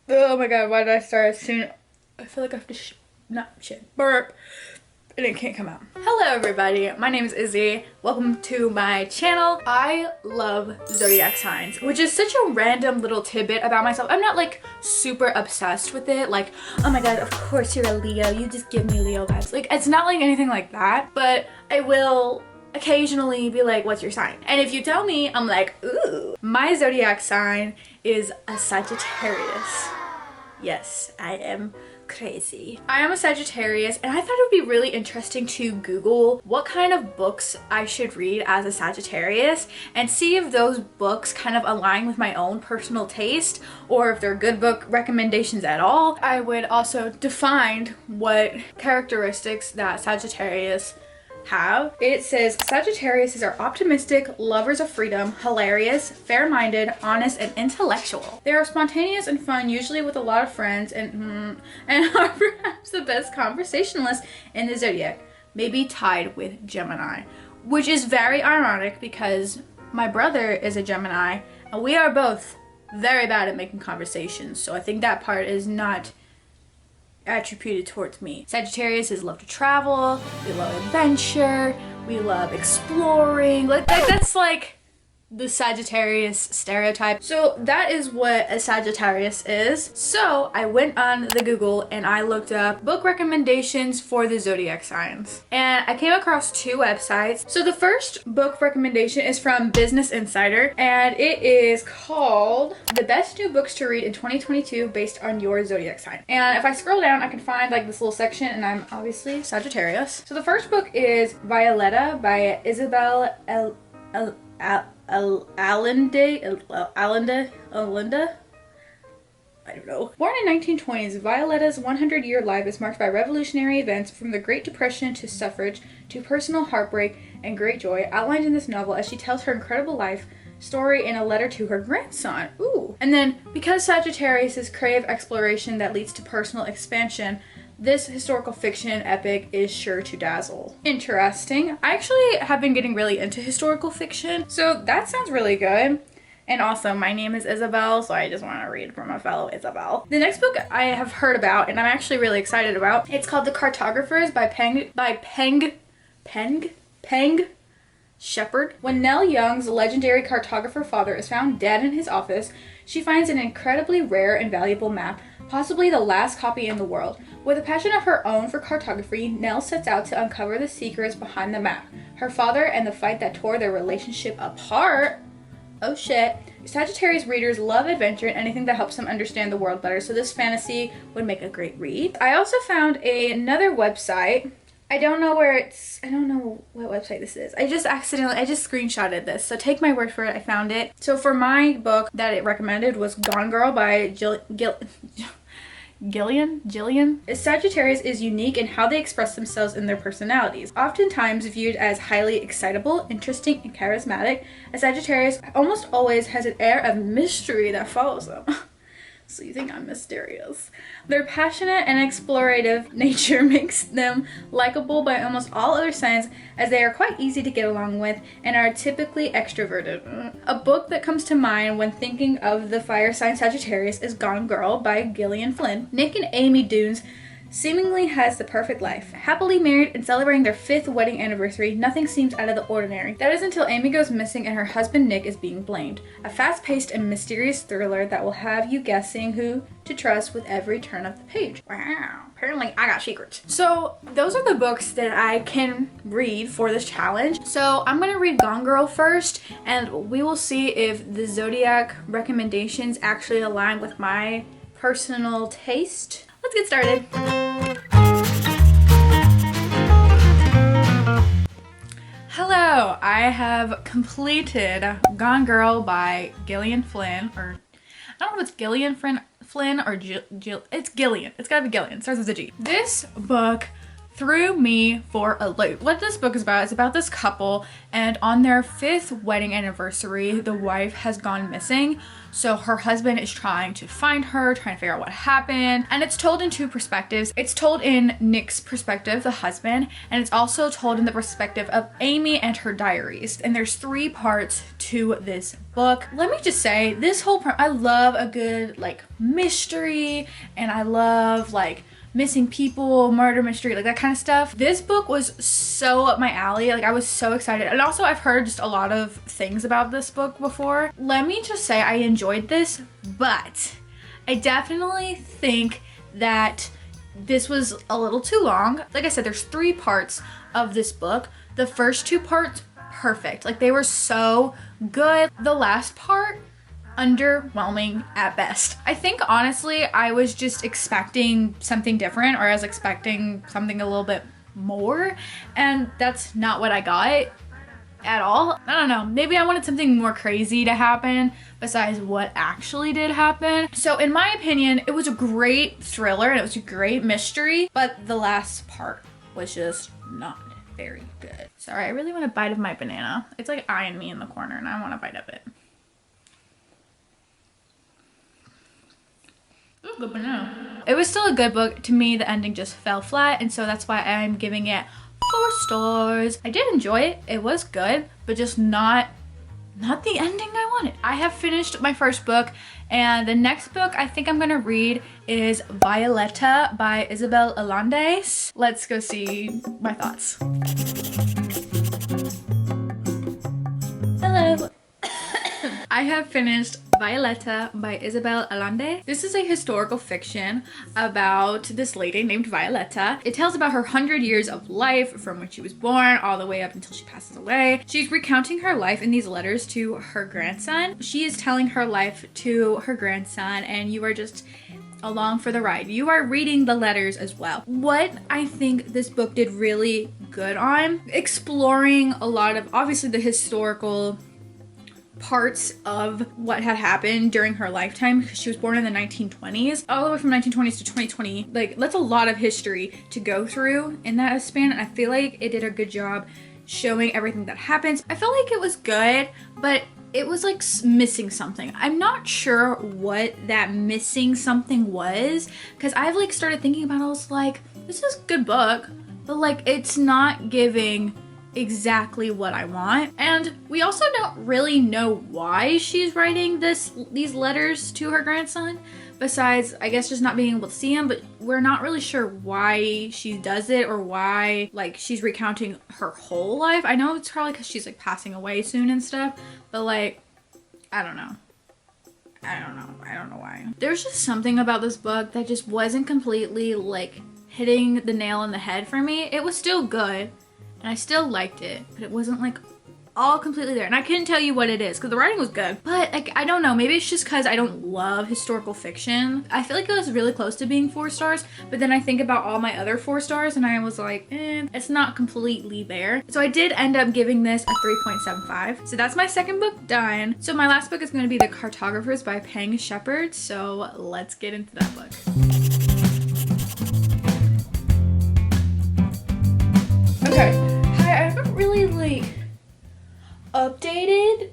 Oh my god, why did I start as soon? I feel like I have to burp. And it can't come out. Hello everybody, my name is Izzy. Welcome to my channel. I love zodiac signs, which is such a random little tidbit about myself. I'm not like super obsessed with it, like, oh my god, of course you're a Leo, you just give me Leo vibes. Like, it's not like anything like that, but I will occasionally be like, what's your sign? And if you tell me, I'm like, ooh. My zodiac sign is a Sagittarius. Yes, I am crazy. I am a Sagittarius, and I thought it would be really interesting to Google what kind of books I should read as a Sagittarius and see if those books kind of align with my own personal taste or if they're good book recommendations at all. I would also define what characteristics that Sagittarius have. It says Sagittarius are optimistic, lovers of freedom, hilarious, fair-minded, honest, and intellectual. They are spontaneous and fun, usually with a lot of friends, and are perhaps the best conversationalists in the zodiac, maybe tied with Gemini, which is very ironic because my brother is a Gemini and we are both very bad at making conversations, so I think that part is not attributed towards me. Sagittarius is love to travel, we love adventure, we love exploring, like that's like the Sagittarius stereotype. So that is what a Sagittarius is. So I went on the Google and I looked up book recommendations for the zodiac signs, and I came across two websites. So the first book recommendation is from Business Insider, and it is called The Best New Books to Read in 2022 Based on Your Zodiac Sign. And if I scroll down, I can find like this little section, and I'm obviously Sagittarius. So the first book is Violetta by Isabel Allende, I don't know. Born in 1920s, Violetta's 100-year life is marked by revolutionary events from the Great Depression to suffrage to personal heartbreak and great joy outlined in this novel as she tells her incredible life story in a letter to her grandson. Ooh. And then, because Sagittarius crave exploration that leads to personal expansion, this historical fiction epic is sure to dazzle. Interesting. I actually have been getting really into historical fiction, so that sounds really good. And also, my name is Isabel, so I just want to read from a fellow Isabel. The next book I have heard about, and I'm actually really excited about, it's called The Cartographers by Peng Shepherd. When Nell Young's legendary cartographer father is found dead in his office, she finds an incredibly rare and valuable map, possibly the last copy in the world. With a passion of her own for cartography, Nell sets out to uncover the secrets behind the map, her father, and the fight that tore their relationship apart. Oh shit. Sagittarius readers love adventure and anything that helps them understand the world better, so this fantasy would make a great read. I also found another website. I don't know what website this is. I just screenshotted this, so take my word for it, I found it. So for my book that it recommended was Gone Girl by Gillian. Sagittarius is unique in how they express themselves in their personalities. Oftentimes viewed as highly excitable, interesting, and charismatic, a Sagittarius almost always has an air of mystery that follows them. So you think I'm mysterious. Their passionate and explorative nature makes them likable by almost all other signs, as they are quite easy to get along with and are typically extroverted. A book that comes to mind when thinking of the fire sign Sagittarius is Gone Girl by Gillian Flynn. Nick and Amy Dunes seemingly has the perfect life. Happily married and celebrating their 5th wedding anniversary, nothing seems out of the ordinary. That is until Amy goes missing and her husband Nick is being blamed. A fast-paced and mysterious thriller that will have you guessing who to trust with every turn of the page. Wow, apparently I got secrets. So those are the books that I can read for this challenge. So I'm gonna read Gone Girl first, and we will see if the zodiac recommendations actually align with my personal taste. Let's get started. Hello, I have completed Gone Girl by Gillian Flynn, or I don't know if it's Gillian Flynn or it's Gillian. It's gotta be Gillian. It starts with a G. This book threw me for a loop. What this book is about this couple, and on their 5th wedding anniversary, the wife has gone missing. So her husband is trying to find her, trying to figure out what happened. And it's told in two perspectives. It's told in Nick's perspective, the husband, and it's also told in the perspective of Amy and her diaries. And there's 3 parts to this book. Let me just say, this whole part, I love a good like mystery, and I love like missing people, murder mystery, like that kind of stuff. This book was so up my alley. Like I was so excited. And also I've heard just a lot of things about this book before. Let me just say I enjoyed this, but I definitely think that this was a little too long. Like I said, there's 3 parts of this book. The first 2 parts, perfect. Like they were so good. The last part, underwhelming at best. I think honestly I was just expecting something different, or I was expecting something a little bit more, and that's not what I got at all. I don't know, maybe I wanted something more crazy to happen besides what actually did happen. So in my opinion, it was a great thriller and it was a great mystery, but the last part was just not very good. Sorry, I really want a bite of my banana. It's like eyeing me in the corner and I want a bite of it. Good banana. It was still a good book. To me, the ending just fell flat, and so that's why I'm giving it 4 stars. I did enjoy it. It was good, but just not the ending I wanted. I have finished my first book, and the next book I think I'm gonna read is Violetta by Isabel Allende. Let's go see my thoughts. Hello. I have finished Violetta by Isabel Allende. This is a historical fiction about this lady named Violetta. It tells about her 100 years of life from when she was born all the way up until she passes away. She's recounting her life in these letters to her grandson. She is telling her life to her grandson, and you are just along for the ride. You are reading the letters as well. What I think this book did really good on, exploring a lot of obviously the historical parts of what had happened during her lifetime, because she was born in the 1920s, all the way from 1920s to 2020. Like that's a lot of history to go through in that span, and I feel like it did a good job showing everything that happens. I felt like it was good, but it was like missing something. I'm not sure what that missing something was, because I've like started thinking about it. I was like, this is a good book, but like it's not giving exactly what I want. And we also don't really know why she's writing these letters to her grandson, besides I guess just not being able to see him, but we're not really sure why she does it or why like she's recounting her whole life. I know it's probably because she's like passing away soon and stuff, but like I don't know why. There's just something about this book that just wasn't completely like hitting the nail on the head for me. It was still good and I still liked it, but it wasn't like all completely there. And I couldn't tell you what it is because the writing was good, but like I don't know, maybe it's just because I don't love historical fiction. I feel like it was really close to being 4 stars, but then I think about all my other 4 stars and I was like, it's not completely there. So I did end up giving this a 3.75. So that's my second book done. So my last book is going to be The Cartographers by Peng Shepherd. So let's get into that book. Okay, I haven't really like updated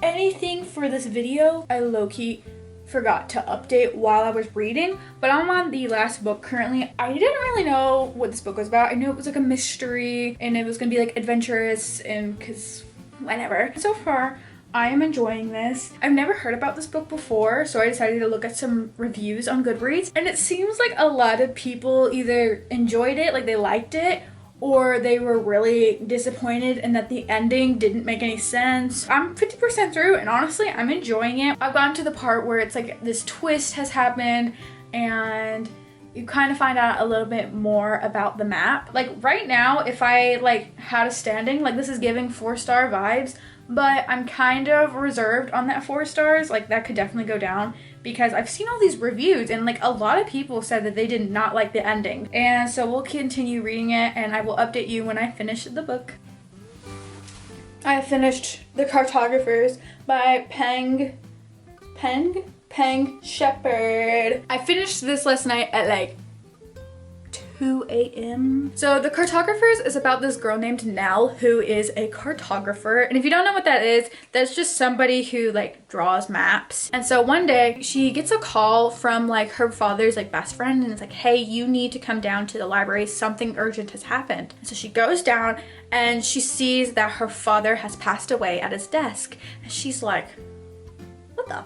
anything for this video. I low-key forgot to update while I was reading, but I'm on the last book currently. I didn't really know what this book was about. I knew it was like a mystery and it was gonna be like adventurous and cause whatever. So far, I am enjoying this. I've never heard about this book before, so I decided to look at some reviews on Goodreads, and it seems like a lot of people either enjoyed it, like they liked it, or they were really disappointed and that the ending didn't make any sense. I'm 50% through and honestly, I'm enjoying it. I've gotten to the part where it's like this twist has happened and you kind of find out a little bit more about the map. Like right now, if I like had a standing, like this is giving 4-star vibes, but I'm kind of reserved on that 4 stars. Like that could definitely go down because I've seen all these reviews and like a lot of people said that they did not like the ending. And so we'll continue reading it and I will update you when I finish the book. I finished The Cartographers by Peng Shepherd. I finished this last night at like 2 a.m. So The Cartographers is about this girl named Nell who is a cartographer. And if you don't know what that is, that's just somebody who like draws maps. And so one day she gets a call from like her father's like best friend, and it's like, hey, you need to come down to the library. Something urgent has happened. And so she goes down and she sees that her father has passed away at his desk. And she's like, what the?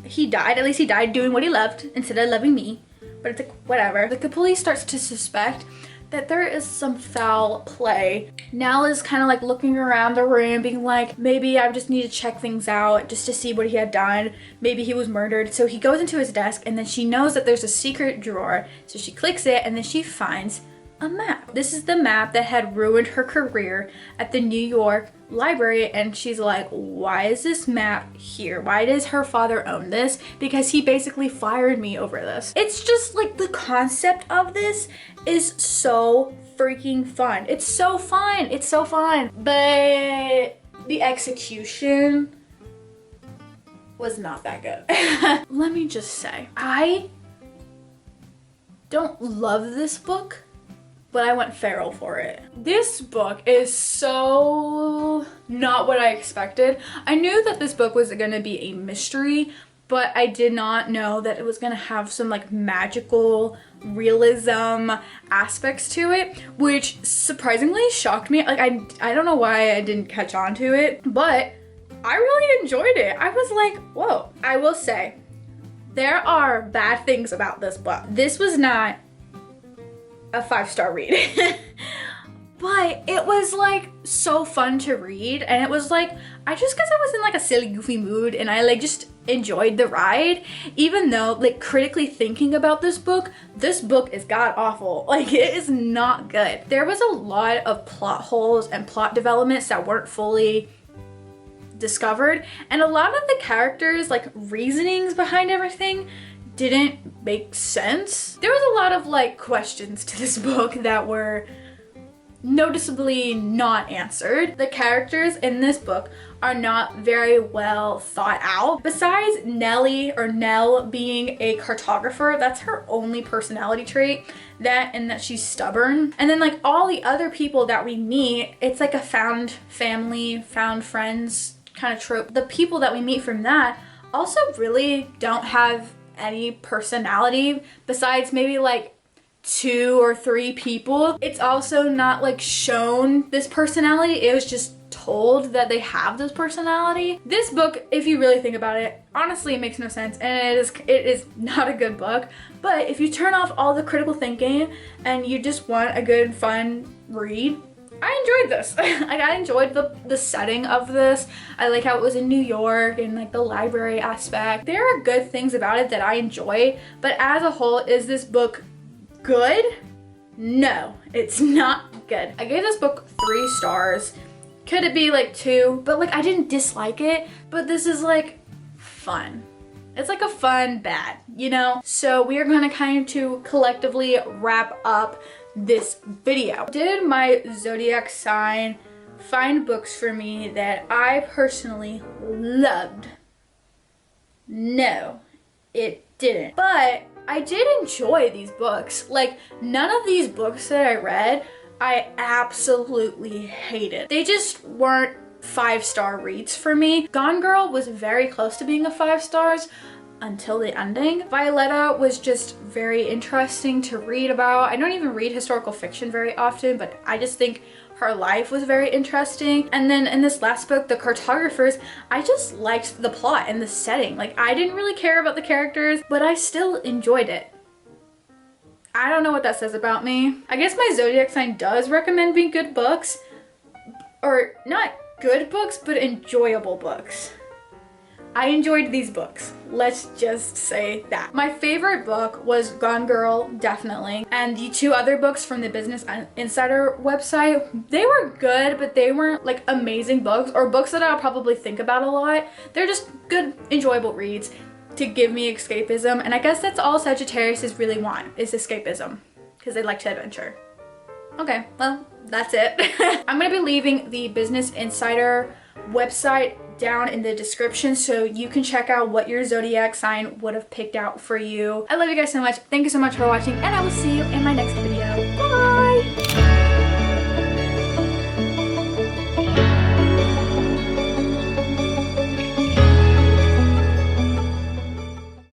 He died. At least he died doing what he loved instead of loving me. But it's like, whatever. Like the police starts to suspect that there is some foul play. Nell is kind of like looking around the room being like, maybe I just need to check things out just to see what he had done. Maybe he was murdered. So he goes into his desk and then she knows that there's a secret drawer. So she clicks it and then she finds a map. This is the map that had ruined her career at the New York library, and she's like, why is this map here? Why does her father own this? Because he basically fired me over this. It's just like the concept of this is so freaking fun. It's so fun. It's so fun. But the execution was not that good. Let me just say, I don't love this book, but I went feral for it. This book is so not what I expected. I knew that this book was gonna be a mystery, but I did not know that it was gonna have some like magical realism aspects to it, which surprisingly shocked me. Like I don't know why I didn't catch on to it, but I really enjoyed it. I was like, whoa. I will say, there are bad things about this book. This was not a 5-star read. But it was like so fun to read, and it was like, I just guess I was in like a silly goofy mood and I like just enjoyed the ride, even though like critically thinking about this book is god awful. Like it is not good. There was a lot of plot holes and plot developments that weren't fully discovered, and a lot of the characters like reasonings behind everything didn't make sense. There was a lot of like questions to this book that were noticeably not answered. The characters in this book are not very well thought out. Besides Nell being a cartographer, that's her only personality trait, and that she's stubborn. And then like all the other people that we meet, it's like a found family, found friends kind of trope. The people that we meet from that also really don't have any personality besides maybe like 2 or 3 people. It's also not like shown this personality. It was just told that they have this personality. This book, if you really think about it, honestly, it makes no sense, and it is not a good book. But if you turn off all the critical thinking and you just want a good fun read, I enjoyed this. Like I enjoyed the setting of this. I like how it was in New York and like the library aspect. There are good things about it that I enjoy, but as a whole, is this book good? No, it's not good. I gave this book 3 stars. Could it be like 2? But like I didn't dislike it, but this is like fun. It's like a fun bad, you know? So we are gonna kind of to collectively wrap up this video. Did my zodiac sign find books for me that I personally loved? No, it didn't. But I did enjoy these books. Like none of these books that I read, I absolutely hated. They just weren't 5-star reads for me. Gone Girl was very close to being a 5 stars until the ending. Violetta was just very interesting to read about. I don't even read historical fiction very often, but I just think her life was very interesting. And then in this last book, The Cartographers, I just liked the plot and the setting. Like I didn't really care about the characters, but I still enjoyed it. I don't know what that says about me. I guess my zodiac sign does recommend me good books, or not good books, but enjoyable books. I enjoyed these books. Let's just say that. My favorite book was Gone Girl, definitely. And the 2 other books from the Business Insider website, they were good, but they weren't like amazing books or books that I'll probably think about a lot. They're just good, enjoyable reads to give me escapism. And I guess that's all Sagittariuses really want, is escapism, because they like to adventure. Okay, well, that's it. I'm gonna be leaving the Business Insider website down in the description so you can check out what your zodiac sign would have picked out for you. I love you guys so much. Thank you so much for watching, and I will see you in my next video.